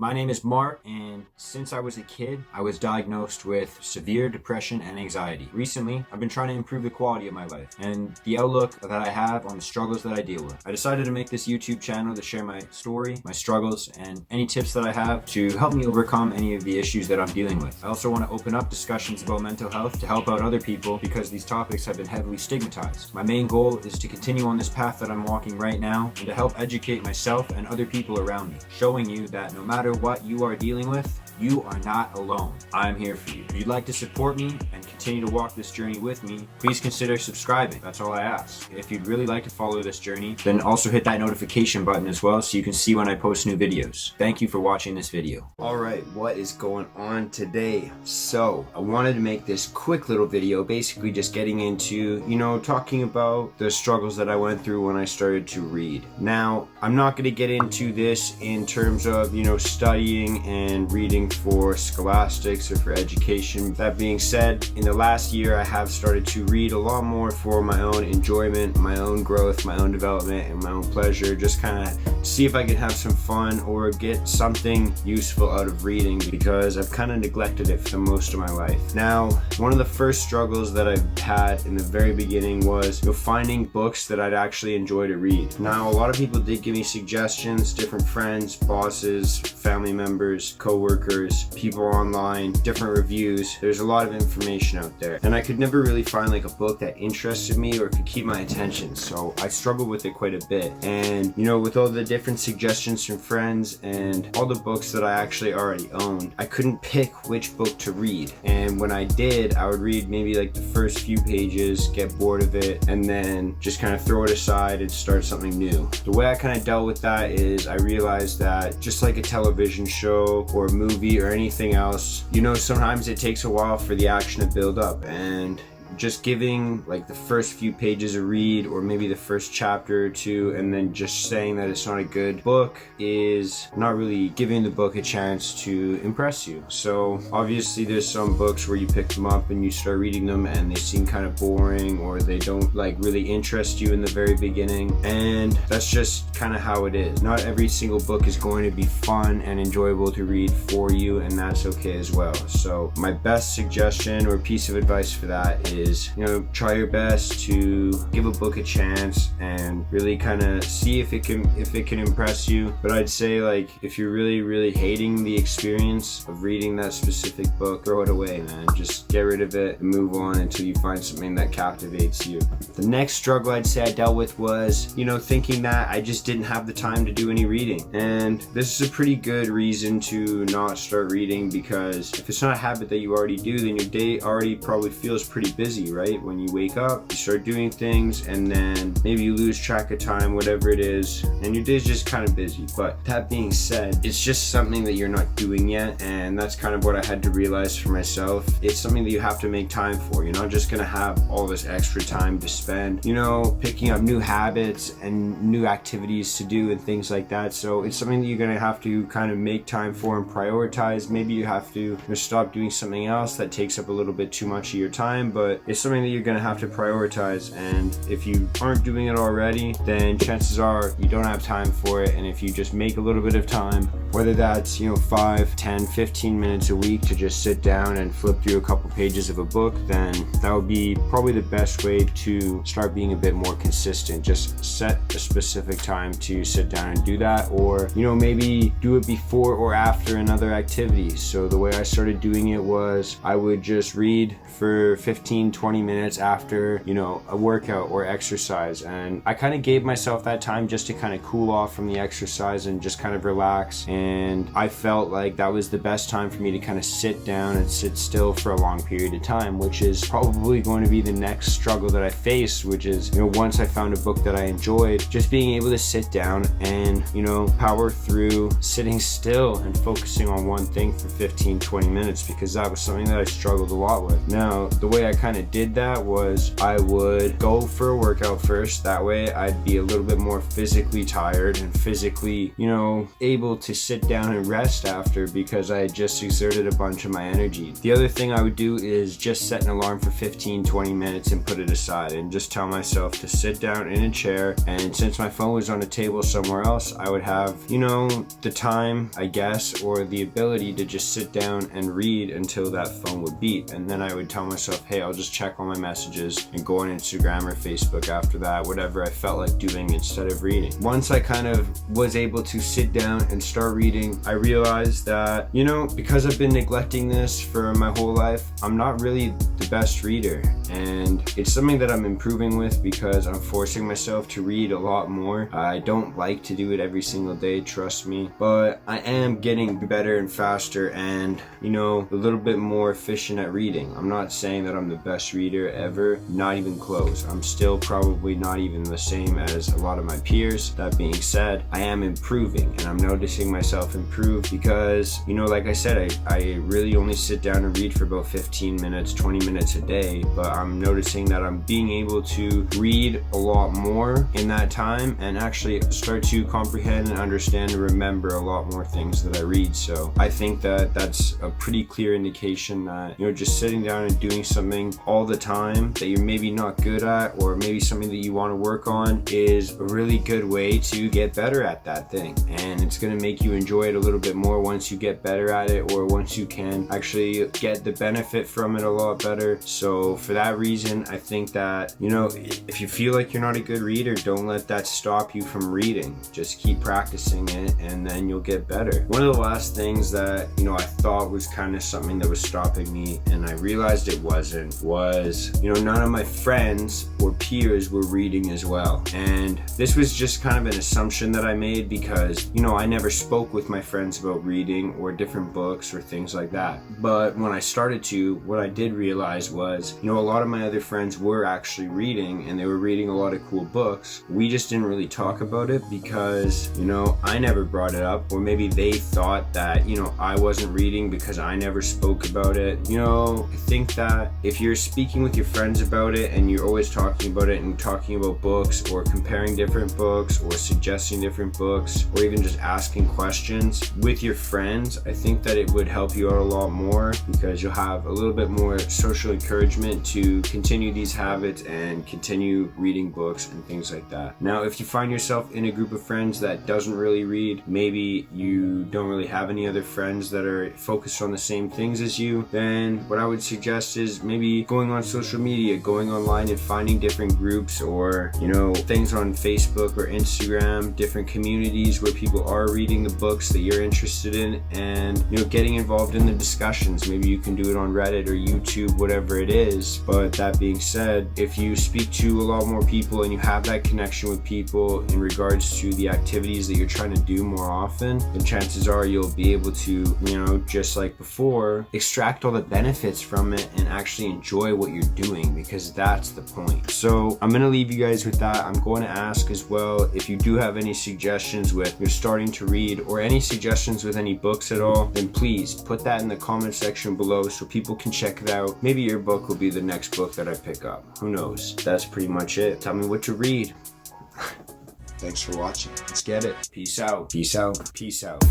My name is Mark, and since I was a kid, I was diagnosed with severe depression and anxiety. Recently, I've been trying to improve the quality of my life and the outlook that I have on the struggles that I deal with. I decided to make this YouTube channel to share my story, my struggles, and any tips that I have to help me overcome any of the issues that I'm dealing with. I also want to open up discussions about mental health to help out other people because these topics have been heavily stigmatized. My main goal is to continue on this path that I'm walking right now and to help educate myself and other people around me, showing you that no matter what you are dealing with, you are not alone. I'm here for you. If you'd like to support me and continue to walk this journey with me, please consider subscribing. That's all I ask. If you'd really like to follow this journey, then also hit that notification button as well so you can see when I post new videos. Thank you for watching this video. Alright, what is going on today? So, I wanted to make this quick little video, basically just getting into, talking about the struggles that I went through when I started to read. Now, I'm not going to get into this in terms of, studying and reading for scholastics or for education. That being said, in the last year I have started to read a lot more for my own enjoyment, my own growth, my own development, and my own pleasure. Just kind of see if I can have some fun or get something useful out of reading because I've kind of neglected it for most of my life. Now, one of the first struggles that I've had in the very beginning was finding books that I'd actually enjoy to read. Now, a lot of people did give me suggestions, different friends, bosses, family members, co-workers, people online, different reviews. There's a lot of information out there, and I could never really find like a book that interested me or could keep my attention, so I struggled with it quite a bit. And with all the different suggestions from friends and all the books that I actually already owned, I couldn't pick which book to read. And when I did, I would read maybe like the first few pages, get bored of it, and then just kind of throw it aside and start something new. The way I kind of dealt with that is I realized that just like a television show or a movie or anything else, sometimes it takes a while for the action to build up, and just giving like the first few pages a read or maybe the first chapter or two and then just saying that it's not a good book is not really giving the book a chance to impress you. So obviously there's some books where you pick them up and you start reading them and they seem kind of boring or they don't really interest you in the very beginning, and that's just kind of how it is. Not every single book is going to be fun and enjoyable to read for you, and that's okay as well. So my best suggestion or piece of advice for that is try your best to give a book a chance and really kind of see if it can impress you. But I'd say if you're really hating the experience of reading that specific book, throw it away, man. Just get rid of it and move on until you find something that captivates you. The next struggle I'd say I dealt with was thinking that I just didn't have the time to do any reading. And this is a pretty good reason to not start reading, because if it's not a habit that you already do, then your day already probably feels pretty busy, right? When you wake up, you start doing things, and then maybe you lose track of time, whatever it is, and your day's just kind of busy. But that being said, it's just something that you're not doing yet, and that's kind of what I had to realize for myself. It's something that you have to make time for. You're not just gonna have all this extra time to spend, picking up new habits and new activities to do and things like that. So it's something that you're gonna have to kind of make time for and prioritize. Maybe you have to stop doing something else that takes up a little bit too much of your time, but it's something that you're going to have to prioritize. And if you aren't doing it already, then chances are you don't have time for it. And if you just make a little bit of time, whether that's 5, 10, 15 minutes a week to just sit down and flip through a couple pages of a book, then that would be probably the best way to start being a bit more consistent. Just set a specific time to sit down and do that, or maybe do it before or after another activity. So the way I started doing it was I would just read for 15-20 minutes after a workout or exercise, and I kind of gave myself that time just to kind of cool off from the exercise and just kind of relax. And I felt like that was the best time for me to kind of sit down and sit still for a long period of time, which is probably going to be the next struggle that I faced, which is once I found a book that I enjoyed, just being able to sit down and power through sitting still and focusing on one thing for 15-20 minutes, because that was something that I struggled a lot with. Now, the way I kind of did that was I would go for a workout first. That way I'd be a little bit more physically tired and physically, able to sit down and rest after, because I had just exerted a bunch of my energy. The other thing I would do is just set an alarm for 15-20 minutes and put it aside, and just tell myself to sit down in a chair. And since my phone was on a table somewhere else, I would have, the time, I guess, or the ability to just sit down and read until that phone would beep. And then I would tell myself, hey, I'll just check all my messages and go on Instagram or Facebook after that, whatever I felt like doing instead of reading. Once I kind of was able to sit down and start reading, I realized that, because I've been neglecting this for my whole life, I'm not really the best reader. And it's something that I'm improving with, because I'm forcing myself to read a lot more. I don't like to do it every single day, trust me, but I am getting better and faster and, a little bit more efficient at reading. I'm not saying that I'm the best reader ever, not even close. I'm still probably not even the same as a lot of my peers. That being said, I am improving, and I'm noticing myself improve because, like I said, I really only sit down and read for about 15 minutes, 20 minutes a day, but I'm noticing that I'm being able to read a lot more in that time and actually start to comprehend and understand and remember a lot more things that I read. So I think that that's a pretty clear indication that, just sitting down and doing something all the time that you're maybe not good at, or maybe something that you want to work on, is a really good way to get better at that thing. And it's going to make you enjoy it a little bit more once you get better at it, or once you can actually get the benefit from it a lot better. So for that reason, I think that, if you feel like you're not a good reader, don't let that stop you from reading. Just keep practicing it, and then you'll get better. One of the last things that, I thought was kind of something that was stopping me, and I realized it wasn't, was, none of my friends or peers were reading as well. And this was just kind of an assumption that I made because, I never spoke with my friends about reading or different books or things like that. But when I started to, what I did realize was, a lot of my other friends were actually reading, and they were reading a lot of cool books. We just didn't really talk about it because, I never brought it up, or maybe they thought that, I wasn't reading because I never spoke about it. I think that if you're speaking with your friends about it and you're always talking about it and talking about books or comparing different books or suggesting different books or even just asking questions with your friends, I think that it would help you out a lot more, because you'll have a little bit more social encouragement to continue these habits and continue reading books and things like that. Now, if you find yourself in a group of friends that doesn't really read, maybe you don't really have any other friends that are focused on the same things as you, then what I would suggest is maybe going on social media, going online and finding different groups or, things on Facebook or Instagram, different communities where people are reading the books that you're interested in, and, getting involved in the discussions. Maybe you can do it on Reddit or YouTube, whatever it is. But that being said, if you speak to a lot more people and you have that connection with people in regards to the activities that you're trying to do more often, then chances are you'll be able to, just like before, extract all the benefits from it and actually enjoy what you're doing, because that's the point. So I'm going to leave you guys with that. I'm going to ask as well, if you do have any suggestions with you're starting to read, or any suggestions with any books at all, then please put that in the comment section below so people can check it out. Maybe your book will be the next book that I pick up. Who knows? That's pretty much it. Tell me what to read. Thanks for watching. Let's get it. Peace out. Peace out. Peace out.